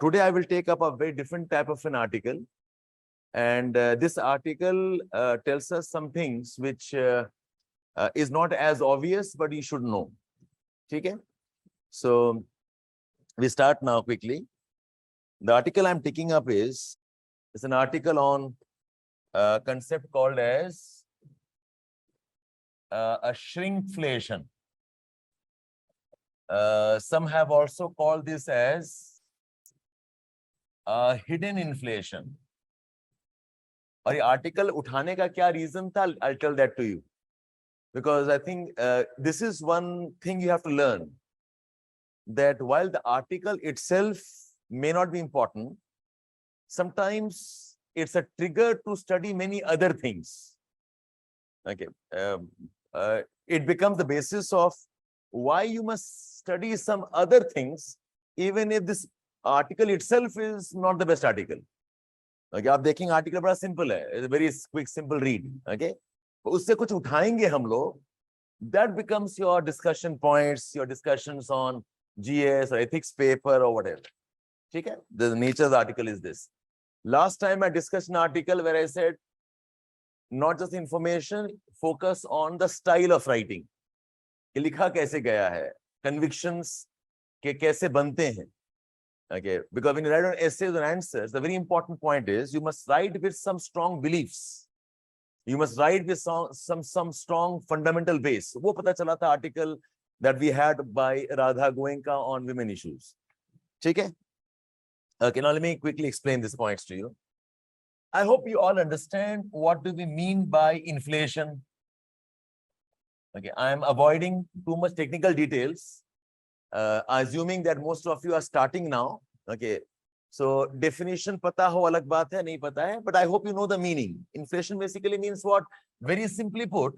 Today I will take up a very different type of an article, and this article tells us some things which is not as obvious, but you should know. Okay? So we start now quickly. The article I'm taking up is an article on a concept called as a shrinkflation. Some have also called this as hidden inflation. और ये article उठाने का क्या reason था? I'll tell that to you, because I think this is one thing you have to learn, that while the article itself may not be important, sometimes it's a trigger to study many other things. Okay, it becomes the basis of why you must study some other things, even if this article itself is not the best article. Okay, आप देखेंगे article बड़ा simple है, very quick, simple read. Okay, उससे कुछ उठाएंगे हम लोग. That becomes your discussion points, your discussions on GS or ethics paper or whatever. ठीक है? The nature of the article is this. Last time I discussed an article where I said, not just information, focus on the style of writing. कि लिखा कैसे गया है, convictions के कैसे बनते हैं. Okay, because when you write on essays or answers, the very important point is you must write with some strong beliefs. You must write with some strong fundamental base. वो पता चला था article that we had by Radha Goenka on women issues. ठीक है? Okay, now let me quickly explain these points to you. I hope you all understand what do we mean by inflation. Okay, I am avoiding too much technical details, assuming that most of you are starting now. Okay, so definition pata ho alag baat hai, nahi pata hai, but I hope you know the meaning. Inflation basically means what? Very simply put,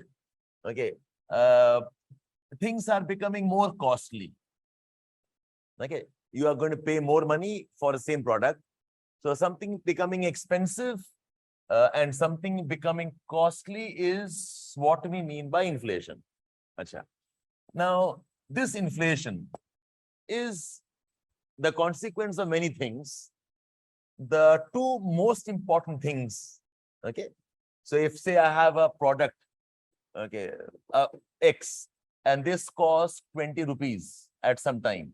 okay, things are becoming more costly. Okay, you are going to pay more money for the same product. So something becoming expensive and something becoming costly is what we mean by inflation. Achha. Now, this inflation is the consequence of many things. The two most important things, okay? So if say I have a product, okay, X, and this costs 20 rupees at some time.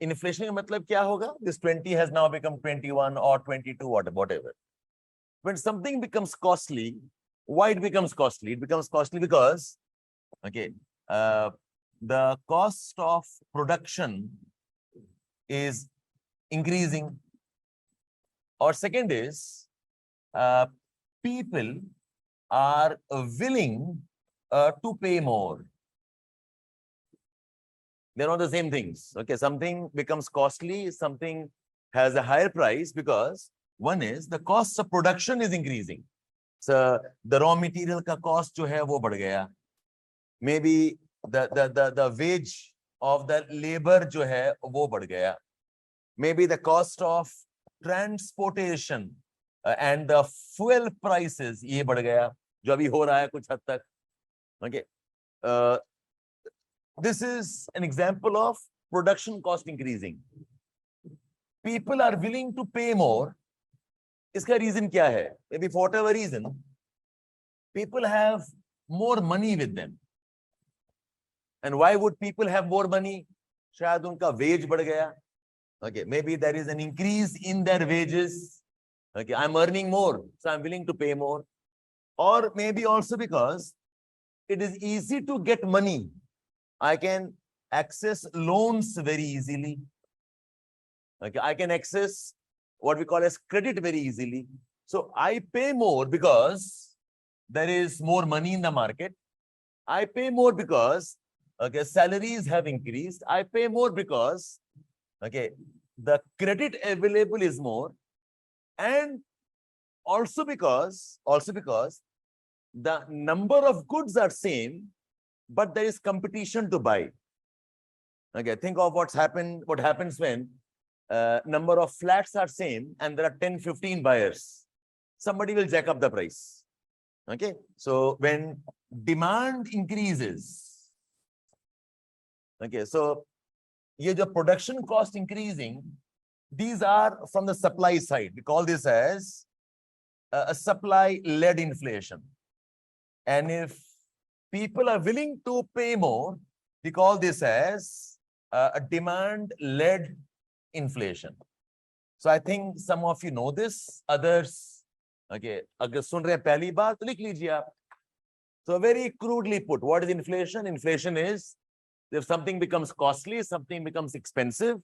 Inflation का मतलब क्या होगा? This 20 has now become 21 or 22, whatever. When something becomes costly, why it becomes costly? It becomes costly because, okay, the cost of production is increasing. Or second is, people are willing to pay more. They're not the same things. Okay, something becomes costly, something has a higher price because one is the cost of production is increasing. So the raw material ka cost jo hai wo badh gaya. Maybe the wage of the labor jo hai wo badh gaya. Maybe the cost of transportation and the fuel prices ye badh gaya, jo abhi ho raha hai kuch had tak. Okay. This is an example of production cost increasing. People are willing to pay more. Iska reason kya hai? Maybe for whatever reason, people have more money with them. And why would people have more money? Shayad unka wage badh gaya. Okay, maybe there is an increase in their wages. Okay, I'm earning more, so I'm willing to pay more. Or maybe also because it is easy to get money. I can access loans very easily. Okay, I can access what we call as credit very easily. So I pay more because there is more money in the market. I pay more because, okay, salaries have increased. I pay more because, okay, the credit available is more, and also because the number of goods are same, but there is competition to buy. Okay, think of what happens when number of flats are same and there are 10, 15 buyers. Somebody will jack up the price. Okay, so when demand increases, okay, so ये जो production cost increasing, these are from the supply side. We call this as a supply-led inflation. And if people are willing to pay more, we call this as a demand-led inflation. So I think some of you know this, others, okay, agar sun rahe hain pehli baar to likh lijiye aap. So very crudely put, what is inflation? Inflation is if something becomes costly, something becomes expensive.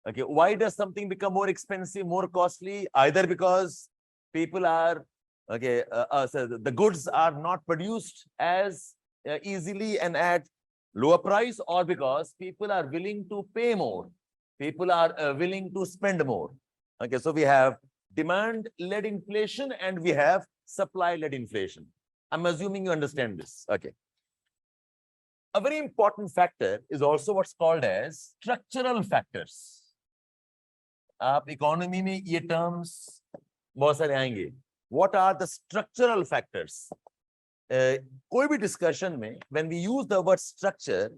Okay, why does something become more expensive, more costly? Either because people are, okay, so the goods are not produced as easily and at lower price, or because people are willing to pay more. People are willing to spend more. Okay, so we have demand-led inflation and we have supply-led inflation. I'm assuming you understand this. Okay. A very important factor is also what's called as structural factors. आप economy में ये terms बहुत सारे आएंगे. What are the structural factors? कोई भी discussion में, when we use the word structure,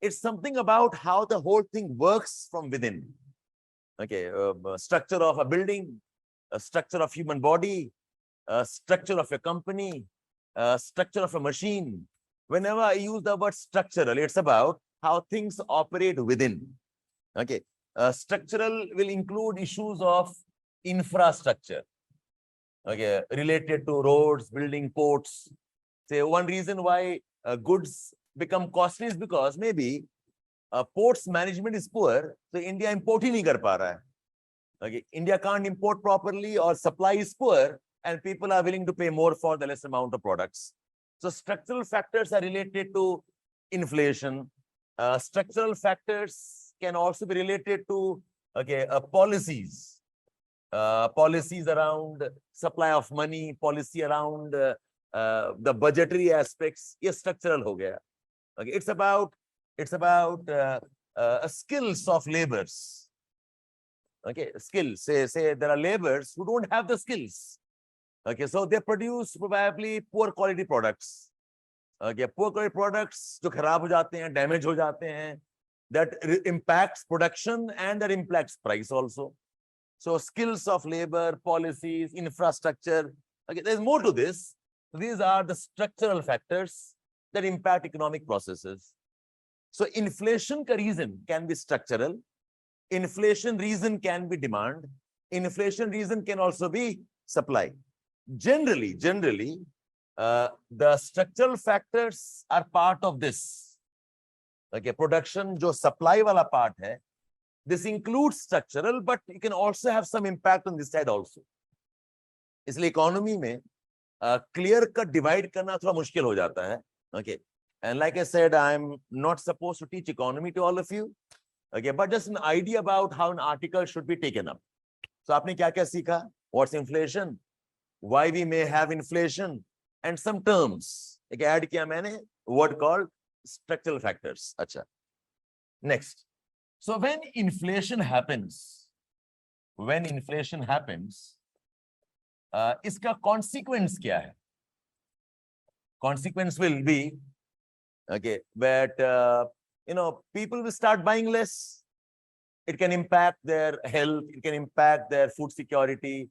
it's something about how the whole thing works from within. Okay, structure of a building, a structure of human body, a structure of a company, a structure of a machine. Whenever I use the word structural, it's about how things operate within. Okay. Structural will include issues of infrastructure, okay, related to roads, building, ports. Say one reason why goods become costly is because maybe ports management is poor, so India import ही नहीं कर पा रहा है. Okay, India can't import properly, or supply is poor, and people are willing to pay more for the less amount of products. So structural factors are related to inflation. Structural factors can also be related to, okay, policies. Policies around supply of money, policy around the budgetary aspects. Yes, structural ho gaya. Okay, it's about skills of laborers. Okay, skills. Say there are laborers who don't have the skills. Okay, so they produce probably poor quality products. Okay, poor quality products जो खराब हो जाते हैं, damage हो जाते हैं, that impacts production and that impacts price also. So skills of labor, policies, infrastructure. Okay, there's more to this. These are the structural factors that impact economic processes. So inflation ka reason can be structural. Inflation reason can be demand. Inflation reason can also be supply. Generally, the structural factors are part of this. Okay, production, jo supply wala part hai, this includes structural, but it can also have some impact on this side also. इसलिए economy में clear cut divide करना थोड़ा मुश्किल हो जाता है. Okay, and like I said, I'm not supposed to teach economy to all of you. Okay, but just an idea about how an article should be taken up. So आपने क्या-क्या सीखा? What's inflation? Why we may have inflation? And some terms. एक add किया मैंने, word called structural factors. अच्छा. Next. So when inflation happens, इसका consequence क्या है? Consequence will be, okay, that people will start buying less. It can impact their health. It can impact their food security.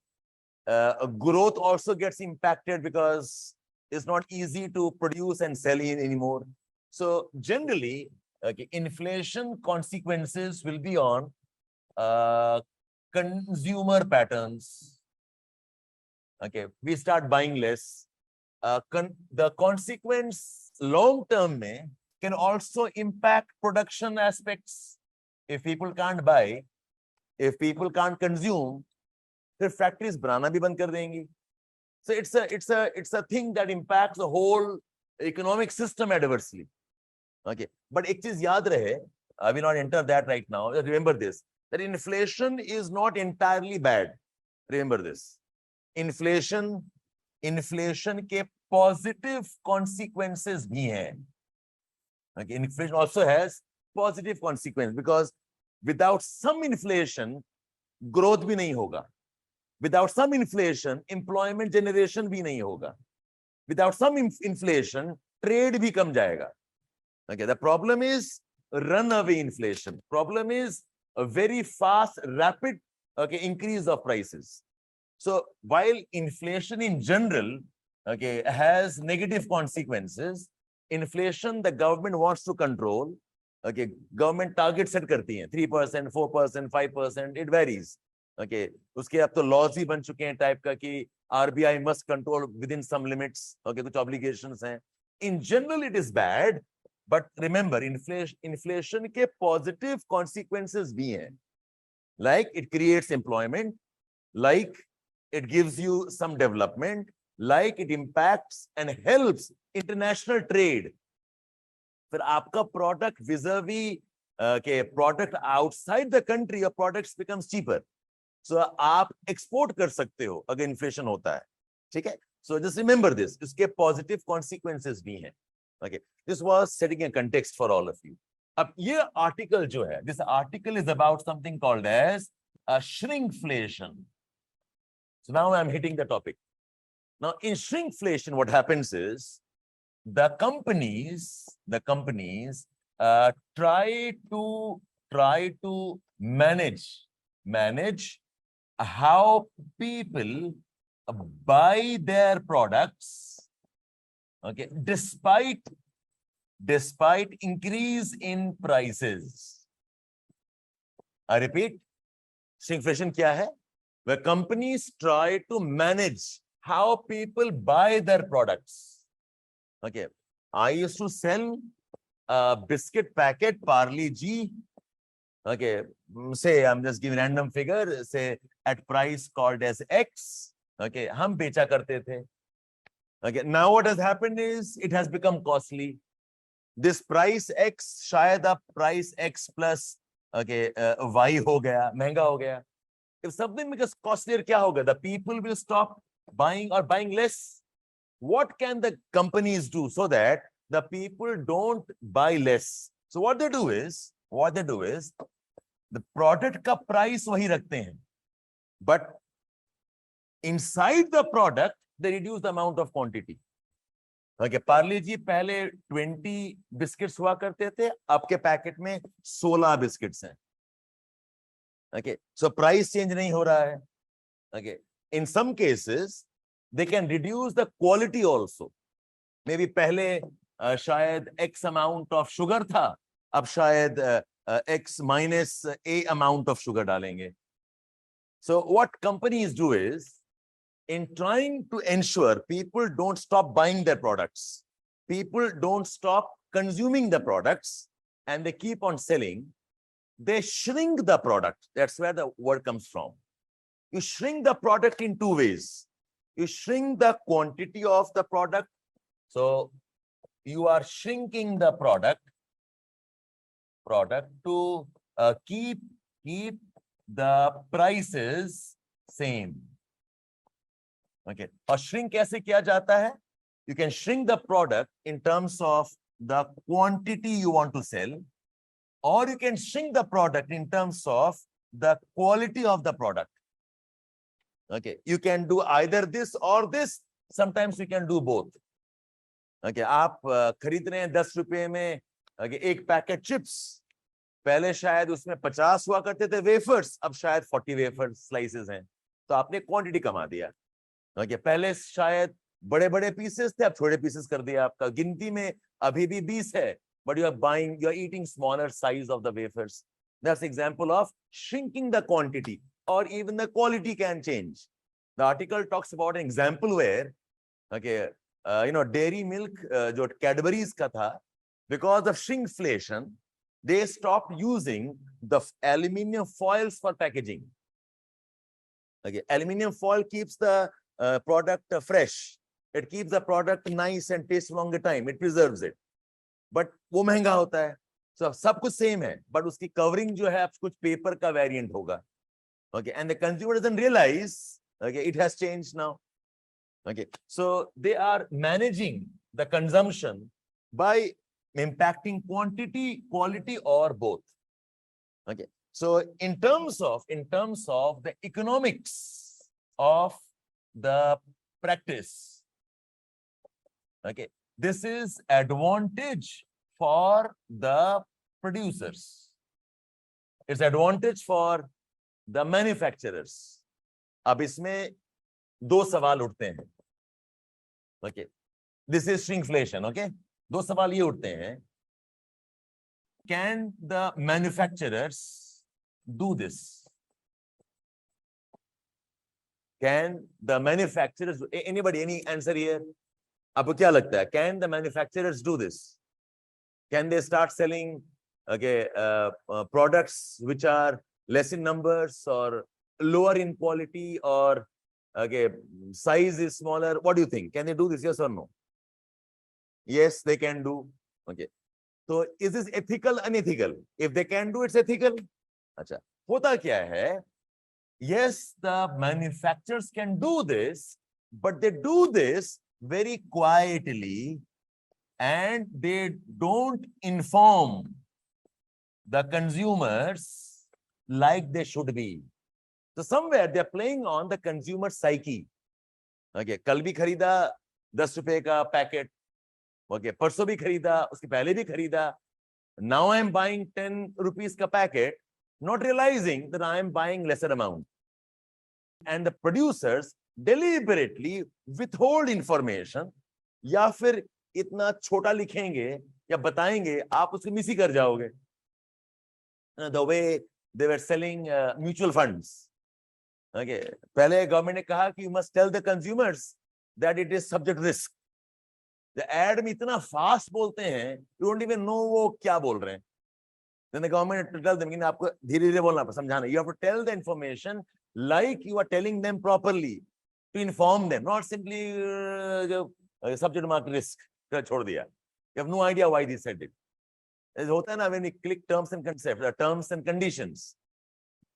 Growth also gets impacted because it's not easy to produce and sell anymore. So generally, okay, inflation consequences will be on consumer patterns. Okay, we start buying less. The consequence long term mein can also impact production aspects. If people can't buy, if people can't consume, their factories banana bhi band kar dengi. So it's a thing that impacts the whole economic system adversely. Okay, but ek cheez yaad rahe, I will not enter that right now. Remember this, that inflation is not entirely bad. Remember this. Inflation ke positive consequences bhi hain. Okay, inflation also has positive consequences, because without some inflation, growth bhi nahi hoga. Without some inflation, employment generation bhi nahi hoga. Without some inflation, trade bhi kam jayega. Okay, the problem is runaway inflation. Problem is a very fast, rapid, increase of prices. So while inflation in general, has negative consequences, inflation the government wants to control. Government target set करती है 3%, 4%, 5%, it varies. उसके अब तो laws ही बन चुके हैं type का कि RBI must control within some limits. कुछ obligations हैं. In general, it is bad, but remember, inflation के positive consequences भी हैं. Like it creates employment, like it gives you some development, like it impacts and helps international trade. फिर आपका product vis-a-vis के product outside the country, your products becomes cheaper. So आप export कर सकते हो अगर inflation होता है, ठीक है? So just remember this. इसके positive consequences भी हैं. Okay, this was setting a context for all of you. अब ये article जो है, this article is about something called as a shrinkflation. So now I'm hitting the topic. Now in shrinkflation, what happens is the companies try to manage how people buy their products, despite increase in prices. I repeat, shrinkflation क्या है? Where companies try to manage how people buy their products. I used to sell a biscuit packet, Parle G. Say I'm just giving random figure, say at price called as X. हम बेचा करते थे. Now what has happened is it has become costly. This price X शायद अब price X plus Y हो गया, महंगा हो गया. If something becomes costlier, क्या होगा? The people will stop buying or buying less. What can the companies do so that the people don't buy less? So what they do is the product का price वही रखते हैं, but inside the product they reduce the amount of quantity. Parle जी पहले 20 biscuits हुआ करते थे, आपके packet में 16 बिस्किट्स हैं. So price change नहीं हो रहा है. In some cases they can reduce the quality also. Maybe पहले शायद X amount of sugar था, अब शायद X minus A amount of sugar डालेंगे. So what companies do is, in trying to ensure people don't stop buying their products, people don't stop consuming the products, and they keep on selling, they shrink the product. That's where the word comes from. You shrink the product in two ways. You shrink the quantity of the product. So you are shrinking the product to keep the prices same. और shrink कैसे किया जाता है? You can shrink the product in terms of the quantity you want to sell, or you can shrink the product in terms of the quality of the product. You can do either this or this. Sometimes you can do both. आप खरीद रहे हैं 10 रुपए में एक packet chips, पहले शायद उसमें 50 हुआ करते थे वेफर्स, अब शायद 40 वेफर स्लाइसेस हैं, तो आपने क्वांटिटी कमा दिया. पहले शायद बड़े बड़े पीसेस थे, अब छोटे पीसेस कर दिया. आपका गिनती में अभी भी 20 है, but you are eating smaller size of the wafers. That's example of shrinking the quantity, or even the quality can change. The article talks about an example where dairy milk जो Cadbury's का था, because of shrinkflation they stopped using the aluminium foils for packaging. Aluminium foil keeps the product fresh. It keeps the product nice and tastes longer time. It preserves it. But वो महंगा होता है. So सब कुछ same है, but उसकी covering जो है कुछ paper का variant होगा. And the consumer doesn't realize it has changed now. So they are managing the consumption by impacting quantity, quality, or both. So in terms of the economics of the practice, this is advantage for the producers. It's advantage for the manufacturers. अब इसमें दो सवाल उठते हैं. Okay, this is shrinkflation. Okay, दो सवाल ये उठते हैं. Can the manufacturers do this? Can the manufacturers? Anybody? Any answer here? आपको क्या लगता है? Can the manufacturers do this? Can they start selling products which are less in numbers or lower in quality, or size is smaller? What do you think? Can they do this? Yes or no? Yes, they can do. Okay. So is this ethical, unethical? If they can do, it's ethical. अच्छा, होता क्या है? Yes, the manufacturers can do this, but they do this very quietly and they don't inform the consumers like they should be. So somewhere they're playing on the consumer psyche. Okay, कल भी खरीदा 10 रुपए का packet. Okay, परसों भी खरीदा, उसके पहले भी खरीदा. Now I am buying 10 rupees का packet, not realizing that I am buying lesser amount. And the producers deliberately withhold information, या फिर इतना छोटा लिखेंगे या बताएंगे, आप उसको मिस ही कर जाओगे. The way they were selling mutual funds. Okay, पहले गवर्नमेंट ने कहा कि you must tell the consumers that it is subject to risk. The ad में इतना फास्ट बोलते हैं, you don't even know वो क्या बोल रहे हैं. Then the government to tell them कि आपको धीरे-धीरे बोलना, समझाना. You have to tell the information like you are telling them properly, to inform them, not simply subject mark risk. छोड़ दिया. You have no idea why they said it. होता है ना, when we click terms and concepts, terms and conditions.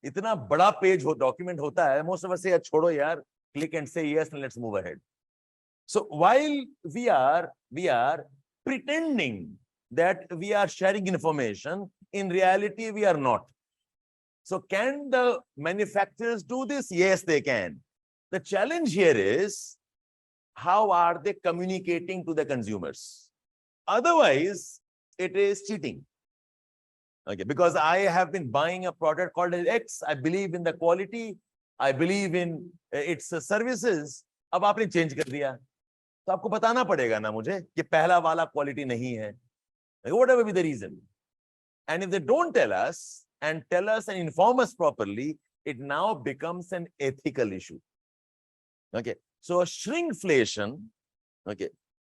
इतना बड़ा page हो, document होता है, most of us say छोड़ो यार, click and say yes and let's move ahead. So while we are pretending that we are sharing information, in reality we are not. So can the manufacturers do this? Yes, they can. The challenge here is, how are they communicating to the consumers? Otherwise, it is cheating. Okay, because I have been buying a product called X, I believe in the quality, I believe in its services. अब आपने change कर दिया, तो आपको बताना पड़ेगा ना मुझे कि पहला वाला क्वालिटी नहीं है. Whatever be the reason. And if they don't tell us and inform us properly, it now becomes an ethical issue. Okay, so shrinkflation,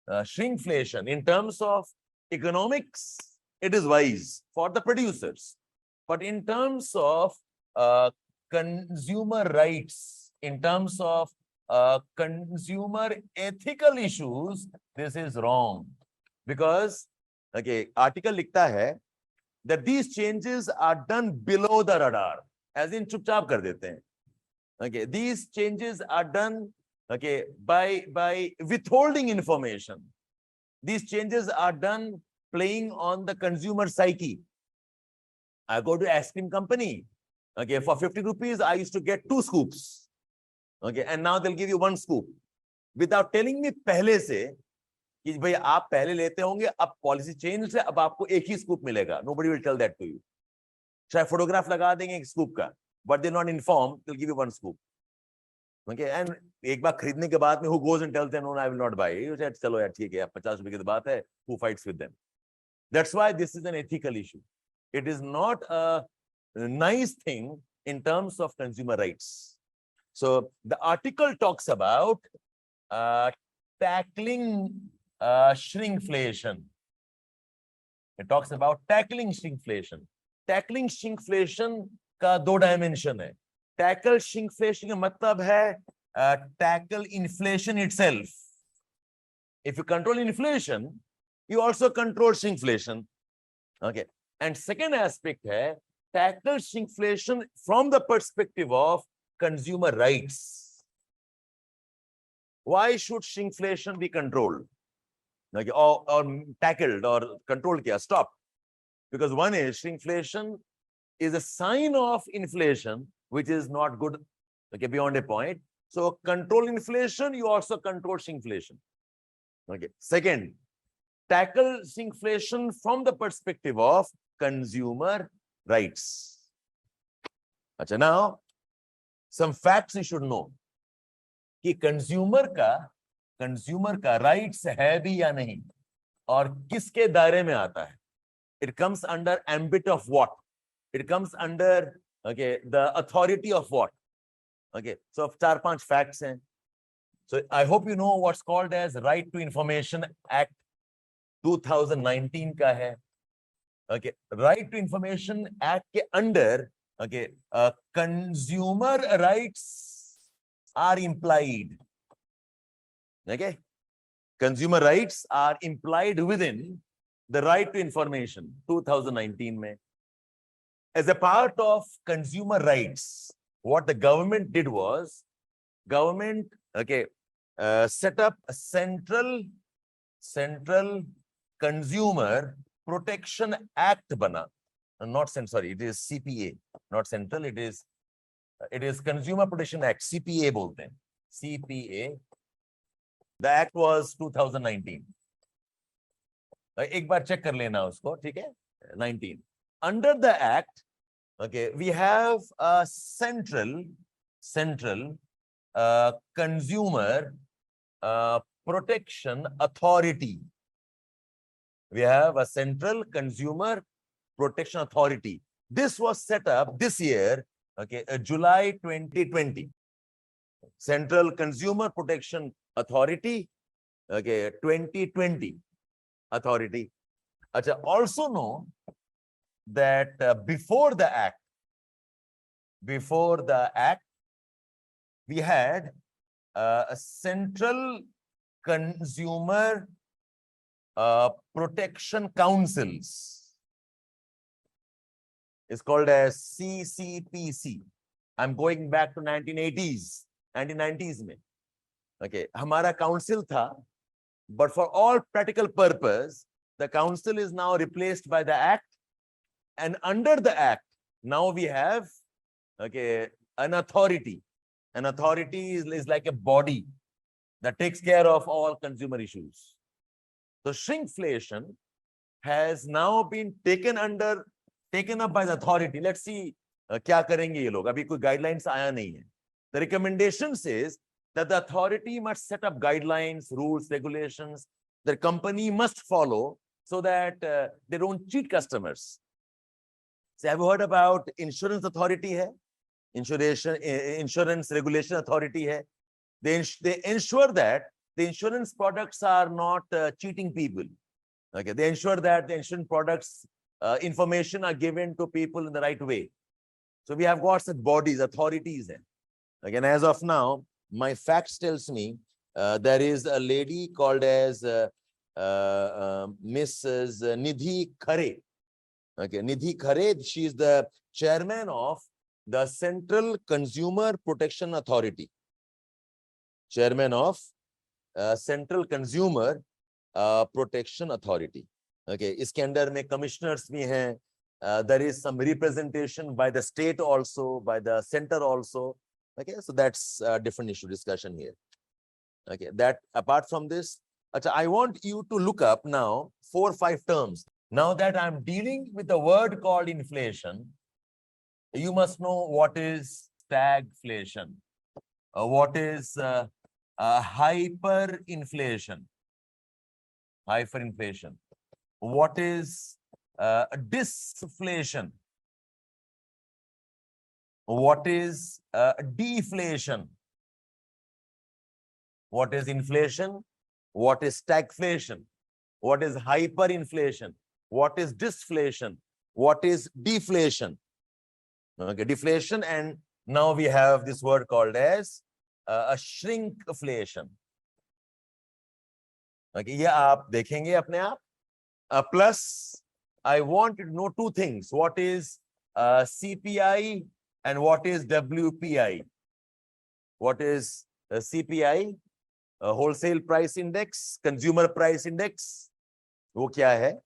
shrinkflation in terms of economics, it is wise for the producers, but in terms of consumer rights, in terms of consumer ethical issues, this is wrong. Because article लिखता है that these changes are done below the radar, as in चुपचाप कर देते हैं. These changes are done by withholding information. These changes are done playing on the consumer psyche. I go to ice cream company. For 50 rupees, I used to get 2 scoops. And now they'll give you 1 scoop without telling me पहले से कि भाई आप पहले लेते होंगे, अब policy change से अब आपको एक ही स्कूप मिलेगा. Nobody will tell that to you. शायद फोटोग्राफ लगा देंगे एक स्कूप का, but they not inform, they'll give you 1 scoop. And एक बार खरीदने के बाद में who goes and tells them, no, I will not buy. You said, चलो यार ठीक है, 50 रुपए की बात है, who fights with them? That's why this is an ethical issue. It is not a nice thing in terms of consumer rights. So the article talks about tackling shrinkflation. It talks about tackling shrinkflation. Tackling shrinkflation का 2 dimension है. Tackle shrinkflation का मतलब है tackle inflation itself. If you control inflation, you also control shrinkflation. Okay. And second aspect है tackle shrinkflation from the perspective of consumer rights. Why should shrinkflation be controlled? Or tackled or controlled kiya, stopped? Because one is shrinkflation is a sign of inflation, which is not good, beyond a point. So control inflation, you also control shrinkflation. Second, tackle shrinkflation from the perspective of consumer rights. अच्छा, now some facts you should know कि consumer का rights है भी या नहीं और किसके दायरे में आता है. It comes under ambit of what? It comes under, okay, the authority of what? Okay, so 4-5 facts हैं. So I hope you know what's called as Right to Information Act 2019 का है. Okay, Right to Information Act के under, okay, consumer rights are implied. Okay, consumer rights are implied within the Right to Information 2019 में. As a part of consumer rights, what the government did was, government, okay, set up a central Consumer Protection Act bana. Not sorry, it is CPA, not central. It is Consumer Protection Act, CPA bolte hain. CPA. The act was 2019. एक बार check कर लेना उसको, ठीक है? 19. Under the act, okay, we have a central Consumer Protection Authority. We have a central Consumer Protection Authority. This was set up this year, okay, July 2020. Central Consumer Protection Authority, okay, 2020 authority. Achha, also know that before the act, we had a central Consumer Protection Councils. It's called as CCPC. I'm going back to 1980s, 1990s में. Okay, हमारा council था, but for all practical purpose, the council is now replaced by the act, and under the act, now we have, okay, an authority. An authority is like a body that takes care of all consumer issues. So shrinkflation has now been taken up by the authority. Let's see क्या करेंगे ये लोग. अभी कोई guidelines आया नहीं है. The recommendation says that the authority must set up guidelines, rules, regulations the company must follow so that they don't cheat customers. So have you heard about insurance authority hai? Insurance regulation authority hai. They ensure that the insurance products are not cheating people. Okay, they ensure that the insurance products information are given to people in the right way. So we have got such bodies, authorities. Again, as of now, my facts tells me there is a lady called as Mrs. Nidhi Khare. Okay, Nidhi Khare, she is the chairman of the Central Consumer Protection Authority. Chairman of Central Consumer Protection Authority. Okay, इसके अंदर में commissioners भी हैं. There is some representation by the state also, by the center also. Okay, so that's a different issue discussion here. Okay, that apart from this, I want you to look up now 4 or 5 terms. Now that I'm dealing with a word called inflation, you must know what is stagflation, what is hyperinflation, what is disflation, what is deflation, what is inflation, what is stagflation, what is hyperinflation, what is disflation, what is deflation. Okay, deflation, and now we have this word called as a shrinkflation. Okay, ये आप देखेंगे अपने आप. Plus, I want you to know 2 things. What is CPI and what is WPI? What is CPI? Wholesale Price Index, Consumer Price Index. वो क्या है?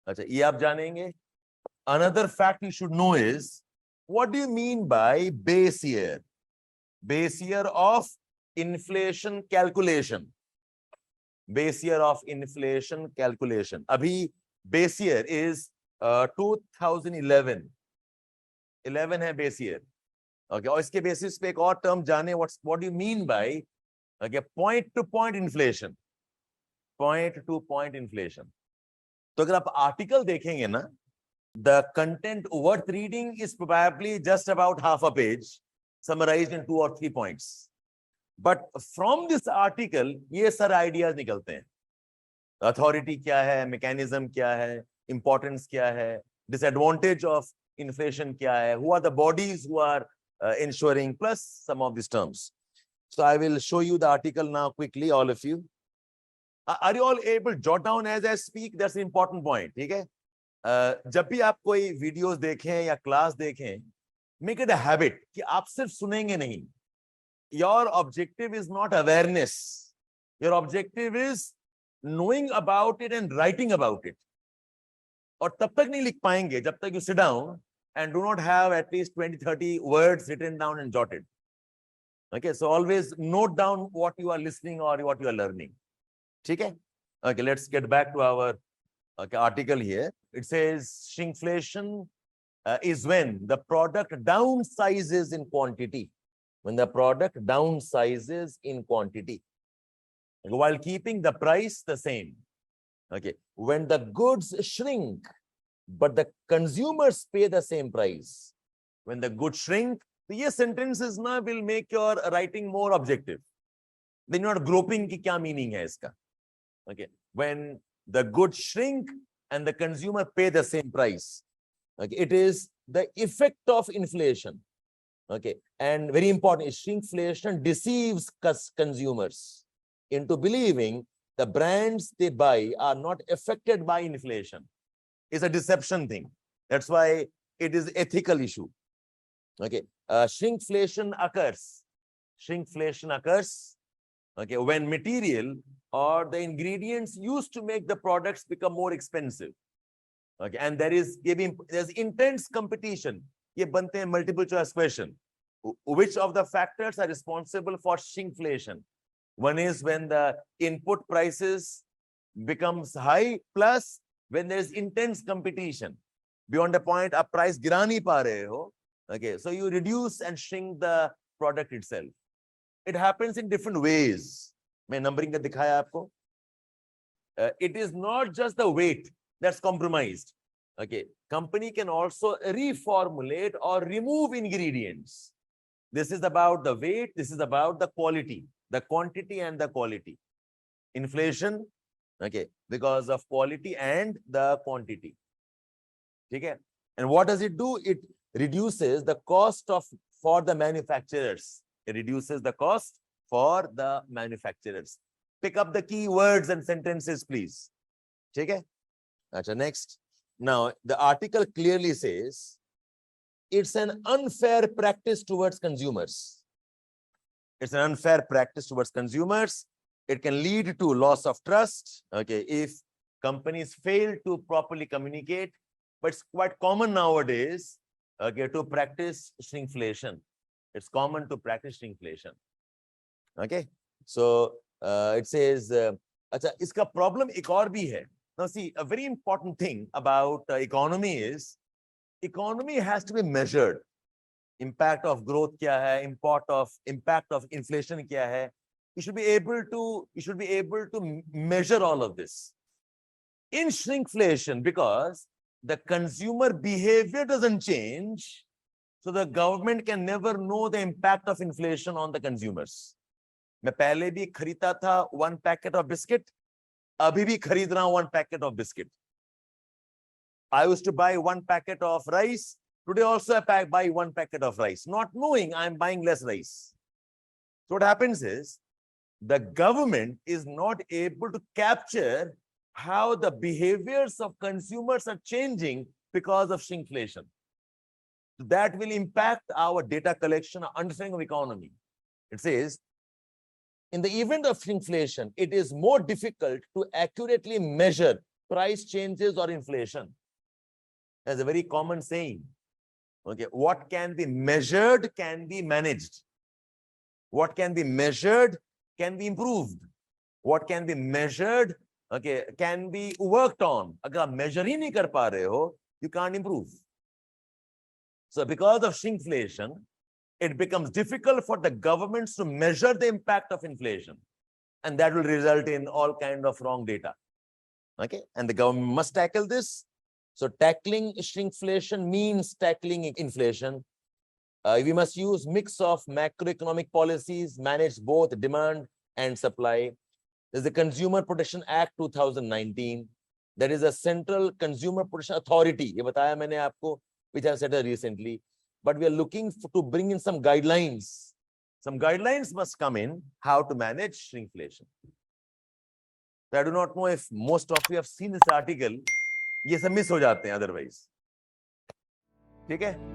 अच्छा, ये आप जानेंगे. Another fact you should know is, what do you mean by base year? Base year of inflation calculation. Base year of inflation calculation. Abhi base year is 2011. 11 है base year. Okay, और इसके बेसिस पे एक और term जाने, what do you mean by okay point to point inflation, point to point inflation. तो अगर आप आर्टिकल देखेंगे ना, the content worth reading is probably just about half a page summarized in 2 or 3 points, but from this article ये सारे ideas निकलते हैं. Authority क्या है, mechanism क्या है, importance क्या है, disadvantage of inflation क्या है, who are the bodies who are ensuring, plus some of these terms. So I will show you the article now quickly, all of you. Are you all able to jot down as I speak? That's an important point. ठीक है? जब भी आप कोई videos देखें या class देखें, make it a habit कि आप सिर्फ सुनेंगे नहीं. Your objective is not awareness. Your objective is knowing about it and writing about it. और तब तक नहीं लिख पाएंगे जब तक you sit down and do not have at least 20-30 words written down and jotted. Okay, so always note down what you are listening or what you are learning. ठीक है? Okay, let's get back to our article here. It says shrinkflation is when the product downsizes in quantity. When the product downsizes in quantity while keeping the price the same. Okay, when the goods shrink but the consumers pay the same price. When the goods shrink, these sentences now will make your writing more objective. Then you're not groping ki kya meaning hai iska. Okay, when the goods shrink and the consumer pay the same price. Okay, it is the effect of inflation. Okay, and very important, shrinkflation deceives consumers into believing the brands they buy are not affected by inflation. It's a deception thing. That's why it is ethical issue. Okay, shrinkflation occurs. Shrinkflation occurs. Okay, when material or the ingredients used to make the products become more expensive. Okay, and there's intense competition. ये बनते हैं multiple choice question. Which of the factors are responsible for shrinkflation? One is when the input prices becomes high, plus when there is intense competition. Beyond the point, a price गिरा नहीं पा रहे हो. Okay, so you reduce and shrink the product itself. It happens in different ways. मैं numbering का दिखाया आपको. It is not just the weight that's compromised. Okay, company can also reformulate or remove ingredients. This is about the weight. This is about the quality, the quantity and the quality. Inflation, okay, because of quality and the quantity. Okay, and what does it do? It reduces the cost for the manufacturers. It reduces the cost for the manufacturers. Pick up the key words and sentences, please. Okay. Next. Now, the article clearly says it's an unfair practice towards consumers. It's an unfair practice towards consumers. It can lead to loss of trust. Okay, if companies fail to properly communicate, but it's quite common nowadays. Okay, to practice shrinkflation. It's common to practice shrinkflation. Okay, so it says, अच्छा इसका problem एक और भी है. Now see, a very important thing about economy is, economy has to be measured. Impact of growth क्या है? Impact of inflation क्या है? You should be able to measure all of this. In shrinkflation, because the consumer behavior doesn't change, so the government can never know the impact of inflation on the consumers. मैं पहले भी खरीदता था 1 packet of biscuit, अभी भी खरीद रहा हूं 1 packet of biscuit. I used to buy 1 packet of rice. Today also I buy 1 packet of rice, not knowing I'm buying less rice. So what happens is, the government is not able to capture how the behaviors of consumers are changing because of shrinkflation. That will impact our data collection, our understanding of economy. It says, in the event of shrinkflation, it is more difficult to accurately measure price changes or inflation. That's a very common saying. Okay, what can be measured can be managed. What can be measured can be improved. What can be measured, okay, can be worked on. अगर आप measure ही नहीं कर पा रहे हो, you can't improve. So because of shrinkflation, it becomes difficult for the governments to measure the impact of inflation. And that will result in all kind of wrong data. Okay, and the government must tackle this. So tackling shrinkflation means tackling inflation. We must use mix of macroeconomic policies, manage both demand and supply. There's the Consumer Protection Act 2019. There is a Central Consumer Protection Authority. ये बताया मैंने आपको, which I said recently. But we are looking to bring in some guidelines. Some guidelines must come in how to manage shrinkflation. So I do not know if most of you have seen this article. ये सब miss हो जाते हैं otherwise. ठीक है?